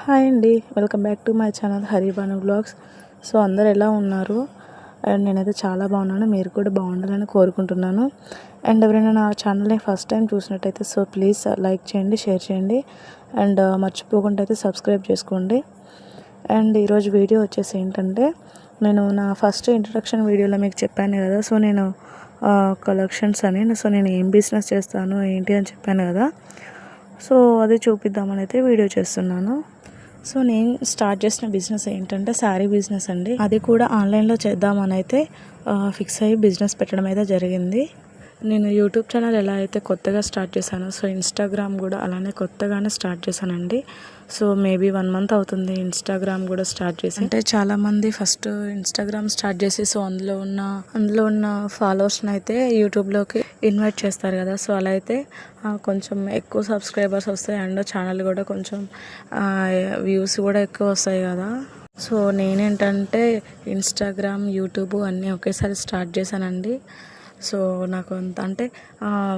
Hi అండి. Welcome back to my channel Haribanu vlogs. So అందరు ఎలా ఉన్నారు? అండ్ నేనైతే చాలా బాగున్నాను. మీరు కూడా బాగుండాలని కోరుకుంటున్నాను. అండ్ ఎవరైనా నా ఛానల్ని ఫస్ట్ టైం చూసినట్టయితే సో ప్లీజ్ లైక్ చేయండి, షేర్ చేయండి అండ్ మర్చిపోకుండా అయితే సబ్స్క్రైబ్ చేసుకోండి. అండ్ ఈరోజు వీడియో వచ్చేసి ఏంటంటే, నేను నా ఫస్ట్ ఇంట్రడక్షన్ వీడియోలో మీకు చెప్పాను కదా, సో నేను కలెక్షన్స్ అని, సో నేను ఏం బిజినెస్ చేస్తాను ఏంటి అని చెప్పాను కదా, సో అది చూపిద్దామని అయితే వీడియో చేస్తున్నాను. సో నేను స్టార్ట్ చేసిన బిజినెస్ ఏంటంటే శారీ బిజినెస్ అండి. అది కూడా ఆన్లైన్లో చేద్దామని అయితే ఫిక్స్ అయ్యి బిజినెస్ పెట్టడం అయితే జరిగింది. నేను యూట్యూబ్ ఛానల్ ఎలా అయితే కొత్తగా స్టార్ట్ చేశానో, సో ఇన్స్టాగ్రామ్ కూడా అలానే కొత్తగానే స్టార్ట్ చేశానండి. సో మేబీ 1 మంత్ అవుతుంది ఇన్స్టాగ్రామ్ కూడా స్టార్ట్ చేసి. అంటే చాలామంది ఫస్ట్ ఇన్స్టాగ్రామ్ స్టార్ట్ చేసి సో అందులో ఉన్న ఫాలోవర్స్ని అయితే యూట్యూబ్లోకి ఇన్వైట్ చేస్తారు కదా, సో అలా అయితే కొంచెం ఎక్కువ సబ్స్క్రైబర్స్ వస్తాయి అండ్ ఛానల్ కూడా కొంచెం వ్యూస్ కూడా ఎక్కువ వస్తాయి కదా. సో నేనేంటంటే ఇన్స్టాగ్రామ్, యూట్యూబ్ అన్నీ ఒకేసారి స్టార్ట్ చేశానండి. సో నాకు అంత అంటే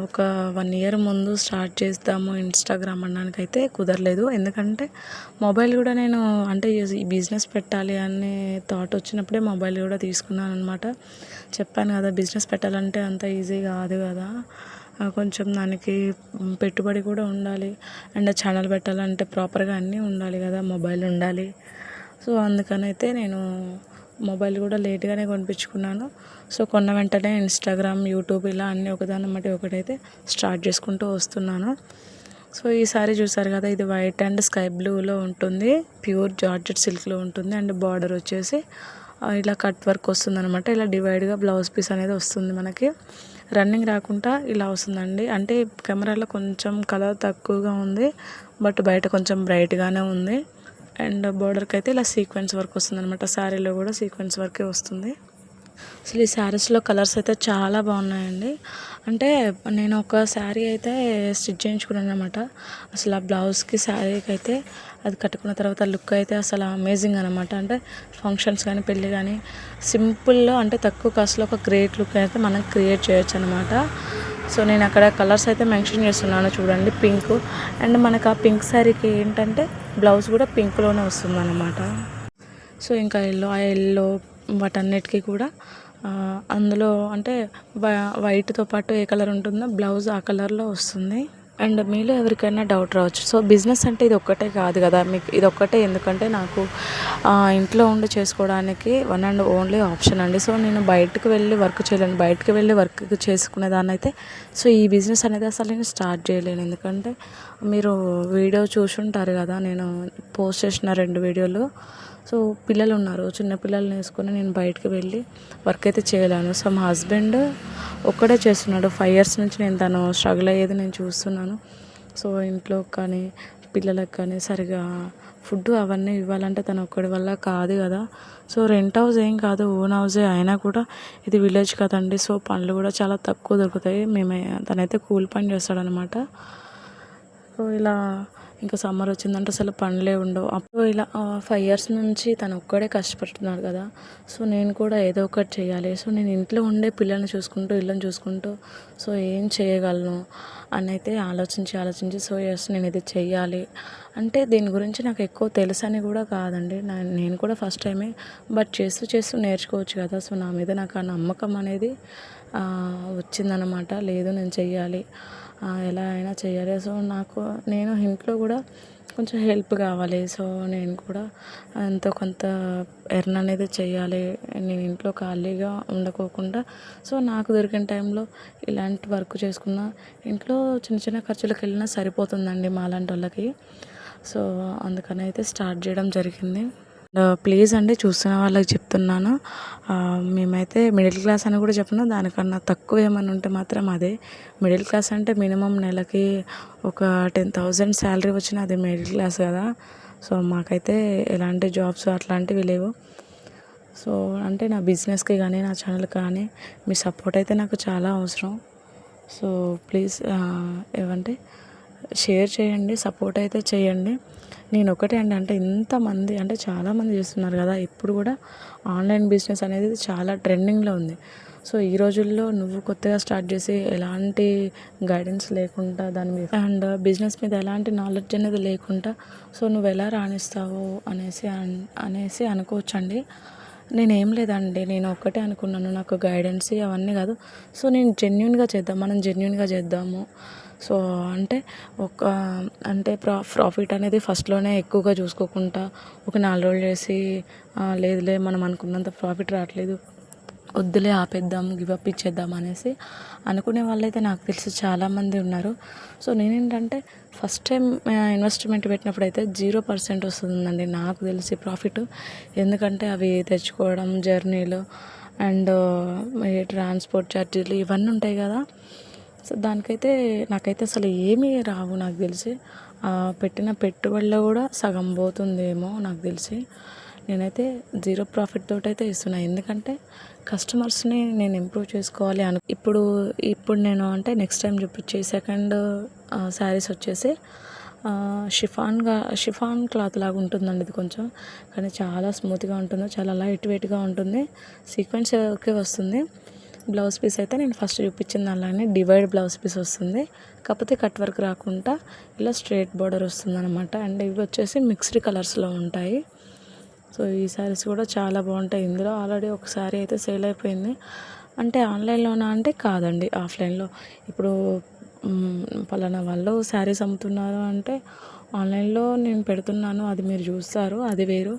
ఒక 1 ఇయర్ ముందు స్టార్ట్ చేద్దాము ఇన్స్టాగ్రామ్ అనడానికి అయితే కుదరలేదు. ఎందుకంటే మొబైల్ కూడా నేను అంటే ఈ బిజినెస్ పెట్టాలి అనే థాట్ వచ్చినప్పుడే మొబైల్ కూడా తీసుకున్నాను అనమాట. చెప్పాను కదా, బిజినెస్ పెట్టాలంటే అంత ఈజీ కాదు కదా, కొంచెం దానికి పెట్టుబడి కూడా ఉండాలి అండ్ ఛానల్ పెట్టాలంటే ప్రాపర్గా అన్నీ ఉండాలి కదా, మొబైల్ ఉండాలి. సో అందుకనైతే నేను మొబైల్ కూడా లేట్గానే కొనిపించుకున్నాను. సో కొన్న వెంటనే ఇన్స్టాగ్రామ్, యూట్యూబ్ ఇలా అన్నీ ఒకదాని బట్టి ఒకటైతే స్టార్ట్ చేసుకుంటూ వస్తున్నాను. సో ఈ సారీ చూసారు కదా, ఇది వైట్ అండ్ స్కై బ్లూలో ఉంటుంది, ప్యూర్ జార్జెట్ సిల్క్లో ఉంటుంది అండ్ బార్డర్ వచ్చేసి ఇలా కట్ వర్క్ వస్తుంది అనమాట. ఇలా డివైడ్గా బ్లౌజ్ పీస్ అనేది వస్తుంది మనకి. రన్నింగ్ రాకుండా ఇలా వస్తుందండి. అంటే కెమెరాలో కొంచెం కలర్ తక్కువగా ఉంది, బట్ బయట కొంచెం బ్రైట్గానే ఉంది. అండ్ బార్డర్కి అయితే ఇలా సీక్వెన్స్ వర్క్ వస్తుంది అనమాట. శారీలో కూడా సీక్వెన్స్ వర్కే వస్తుంది. అసలు ఈ శారీస్లో కలర్స్ అయితే చాలా బాగున్నాయండి. అంటే నేను ఒక శారీ అయితే స్టిచ్ చేయించుకున్నాను అనమాట. అసలు ఆ బ్లౌజ్కి శారీకి అయితే అది కట్టుకున్న తర్వాత లుక్ అయితే అసలు అమేజింగ్ అనమాట. అంటే ఫంక్షన్స్ కానీ పెళ్ళి కానీ సింపుల్లో అంటే తక్కువ కాస్ట్లో ఒక గ్రేట్ లుక్ అయితే మనం క్రియేట్ చేయొచ్చు అనమాట. సో నేను అక్కడ కలర్స్ అయితే మెన్షన్ చేస్తున్నాను చూడండి. పింక్ అండ్ మనకు ఆ పింక్ శారీకి ఏంటంటే బ్లౌజ్ కూడా పింక్లోనే వస్తుంది అనమాట. సో ఇంకా ఆ ఎల్లో వాటన్నిటికీ కూడా అందులో అంటే వైట్తో పాటు ఏ కలర్ ఉంటుందో బ్లౌజ్ ఆ కలర్లో వస్తుంది. అండ్ మీలో ఎవరికైనా డౌట్ రావచ్చు, సో బిజినెస్ అంటే ఇది ఒక్కటే కాదు కదా, మీకు ఇది ఒక్కటే ఎందుకంటే నాకు ఇంట్లో ఉండి చేసుకోవడానికి వన్ అండ్ ఓన్లీ ఆప్షన్ అండి. సో నేను బయటకు వెళ్ళి వర్క్ చేయలేను, బయటకు వెళ్ళి వర్క్ చేసుకునేదాన్ని అయితే సో ఈ బిజినెస్ అనేది అసలు నేను స్టార్ట్ చేయలేను. ఎందుకంటే మీరు వీడియో చూసుంటారు కదా, నేను పోస్ట్ చేసిన 2 వీడియోలు. సో పిల్లలు ఉన్నారు, చిన్న పిల్లల్ని వేసుకొని నేను బయటకు వెళ్ళి వర్క్ అయితే చేయలేను. సో మా హస్బెండ్ ఒక్కడే చేస్తున్నాడు. 5 ఇయర్స్ నుంచి నేను తను స్ట్రగుల్ అయ్యేది నేను చూస్తున్నాను. సో ఇంట్లో కానీ పిల్లలకు కానీ సరిగా ఫుడ్ అవన్నీ ఇవ్వాలంటే తను ఒక్కడి వల్ల కాదు కదా. సో రెంట్ హౌస్ ఏం కాదు, ఓన్ హౌసే, అయినా కూడా ఇది విలేజ్ కదండి. సో పనులు కూడా చాలా తక్కువ దొరుకుతాయి. తనైతే కూలి పని చేస్తాడనమాట. సో ఇలా ఇంకా సమ్మర్ వచ్చిందంటే అసలు పనులే ఉండవు. అప్పుడు ఇలా 5 ఇయర్స్ నుంచి తను ఒక్కడే కష్టపడుతున్నాడు కదా, సో నేను కూడా ఏదో ఒకటి చేయాలి. సో నేను ఇంట్లో ఉండే పిల్లల్ని చూసుకుంటూ ఇళ్ళని చూసుకుంటూ సో ఏం చేయగలను అని అయితే ఆలోచించి సో ఎస్ నేను ఇది చెయ్యాలి. అంటే దీని గురించి నాకు ఎక్కువ తెలుసని కూడా కాదండి, నేను కూడా ఫస్ట్ టైమే, బట్ చేస్తూ నేర్చుకోవచ్చు కదా. సో నా మీద నాకు ఆ నమ్మకం అనేది వచ్చిందనమాట. లేదు నేను చెయ్యాలి, ఎలా అయినా చేయాలి. సో నేను ఇంట్లో కూడా కొంచెం హెల్ప్ కావాలి. సో నేను కూడా ఎంతో కొంత ఎర్న్ అనేది చేయాలి. నేను ఇంట్లో ఖాళీగా ఉండకోకుండా సో నాకు దొరికిన టైంలో ఇలాంటి వర్క్ చేసుకున్న ఇంట్లో చిన్న చిన్న ఖర్చులకు వెళ్ళినా సరిపోతుందండి మాలాంటి వాళ్ళకి. సో అందుకని అయితే స్టార్ట్ చేయడం జరిగింది. ప్లీజ్ అండి, చూస్తున్న వాళ్ళకి చెప్తున్నాను, మేమైతే మిడిల్ క్లాస్ అని కూడా చెప్పను, దానికన్నా తక్కువ ఏమైనా ఉంటే మాత్రం అదే మిడిల్ క్లాస్. అంటే మినిమం నెలకి ఒక 10,000 శాలరీ వచ్చిన అది మిడిల్ క్లాస్ కదా. సో మాకైతే ఎలాంటి జాబ్స్ అట్లాంటివి లేవు. సో అంటే నా బిజినెస్కి కానీ నా ఛానల్కి కానీ మీ సపోర్ట్ అయితే నాకు చాలా అవసరం. సో ప్లీజ్ ఏమంటే షేర్ చేయండి, సపోర్ట్ అయితే చేయండి. నేను ఒకటే అండి, అంటే ఇంతమంది అంటే చాలామంది చేస్తున్నారు కదా, ఇప్పుడు కూడా ఆన్లైన్ బిజినెస్ అనేది చాలా ట్రెండింగ్లో ఉంది. సో ఈ రోజుల్లో నువ్వు కొత్తగా స్టార్ట్ చేసి ఎలాంటి గైడెన్స్ లేకుండా దాని మీద అండ్ బిజినెస్ మీద ఎలాంటి నాలెడ్జ్ అనేది లేకుండా సో నువ్వు ఎలా రాణిస్తావు అనేసి అనుకోవచ్చండి. నేనేం లేదండి, నేను ఒక్కటే అనుకున్నాను, నాకు గైడెన్స్ అవన్నీ కాదు. సో నేను మనం జెన్యూన్గా చేద్దాము. సో అంటే ప్రాఫిట్ అనేది ఫస్ట్లోనే ఎక్కువగా చూసుకోకుండా ఒక 4 రోజులు చేసి లేదులే మనం అనుకున్నంత ప్రాఫిట్ రావట్లేదు, వద్దులే ఆపేద్దాం, గివప్ ఇచ్చేద్దాం అనేసి అనుకునే వాళ్ళైతే నాకు తెలిసి చాలామంది ఉన్నారు. సో నేనేంటంటే ఫస్ట్ టైం ఇన్వెస్ట్మెంట్ పెట్టినప్పుడు అయితే 0% వస్తుందండి నాకు తెలిసి ప్రాఫిట్. ఎందుకంటే అవి తెచ్చుకోవడం, జర్నీలు అండ్ ట్రాన్స్పోర్ట్ ఛార్జీలు ఇవన్నీ ఉంటాయి కదా. సో నాకైతే అసలు ఏమీ రావు నాకు తెలిసి. పెట్టిన పెట్టుబడిలో కూడా సగం పోతుందేమో నాకు తెలిసి. నేనైతే 0 ప్రాఫిట్ తోటైతే ఇస్తున్నాను. ఎందుకంటే కస్టమర్స్ని నేను ఇంప్రూవ్ చేసుకోవాలి ఇప్పుడు నేను అంటే నెక్స్ట్ టైం చూపించే సెకండ్ శారీస్ వచ్చేసి షిఫాన్ క్లాత్ లాగా ఉంటుందండి. ఇది కొంచెం కానీ చాలా స్మూత్గా ఉంటుంది, చాలా లైట్ వెయిట్గా ఉంటుంది. సీక్వెన్స్ ఓకే వస్తుంది. బ్లౌజ్ పీస్ అయితే నేను ఫస్ట్ చూపించింది అలానే డివైడ్ బ్లౌజ్ పీస్ వస్తుంది, కాకపోతే కట్ వర్క్ రాకుండా ఇలా స్ట్రైట్ బార్డర్ వస్తుంది అనమాట. అండ్ ఇవి వచ్చేసి మిక్స్డ్ కలర్స్లో ఉంటాయి. సో ఈ శారీస్ కూడా చాలా బాగుంటాయి. ఇందులో ఆల్రెడీ ఒక శారీ అయితే సేల్ అయిపోయింది. అంటే ఆన్లైన్లోనా అంటే కాదండి, ఆఫ్లైన్లో. ఇప్పుడు పలానా వాళ్ళు శారీస్ అమ్ముతున్నారు అంటే ఆన్లైన్లో నేను పెడుతున్నాను, అది మీరు చూస్తారు, అది వేరు.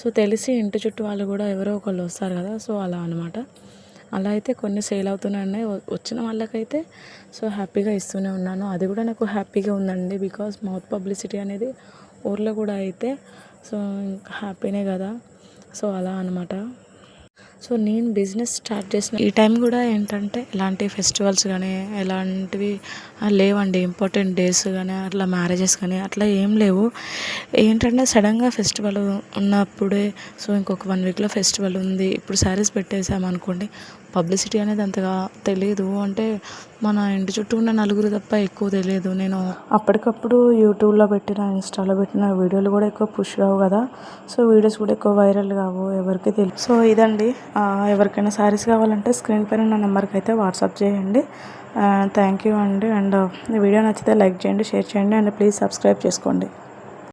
సో తెలిసి ఇంటి చుట్టూ వాళ్ళు కూడా ఎవరో ఒకళ్ళు వస్తారు కదా, సో అలా అనమాట. అలా అయితే కొన్ని సేల్ అవుతున్నాయి. వచ్చిన వాళ్ళకైతే సో హ్యాపీగా ఇస్తూనే ఉన్నాను. అది కూడా నాకు హ్యాపీగా ఉందండి, బికాజ్ మౌత్ పబ్లిసిటీ అనేది ఊర్లో కూడా అయితే సో ఇంకా హ్యాపీనే కదా. సో అలా అనమాట. సో నేను బిజినెస్ స్టార్ట్ చేసిన ఈ టైం కూడా ఏంటంటే ఎలాంటి ఫెస్టివల్స్ కానీ ఎలాంటివి లేవండి. ఇంపార్టెంట్ డేస్ కానీ అట్లా మ్యారేజెస్ కానీ అట్లా ఏం లేవు. ఏంటంటే సడన్గా ఫెస్టివల్ ఉన్నప్పుడే సో ఇంకొక 1 వీక్లో ఫెస్టివల్ ఉంది, ఇప్పుడు శారీస్ పెట్టేసామనుకోండి, పబ్లిసిటీ అనేది అంతగా తెలియదు. అంటే మన ఇంటి చుట్టూ ఉన్న నలుగురు తప్ప ఎక్కువ తెలియదు. నేను అప్పటికప్పుడు యూట్యూబ్లో పెట్టిన, ఇన్స్టాలో పెట్టిన వీడియోలు కూడా ఎక్కువ పుష్ కావు కదా. సో వీడియోస్ కూడా ఎక్కువ వైరల్ కావు, ఎవరికి తెలియదు. సో ఇదండి, ఎవరికైనా శారీస్ కావాలంటే స్క్రీన్ పైన నా నెంబర్కి అయితే వాట్సాప్ చేయండి. థ్యాంక్ యూ అండి. అండ్ ఈ వీడియో నచ్చితే లైక్ చేయండి, షేర్ చేయండి అండ్ ప్లీజ్ సబ్స్క్రైబ్ చేసుకోండి.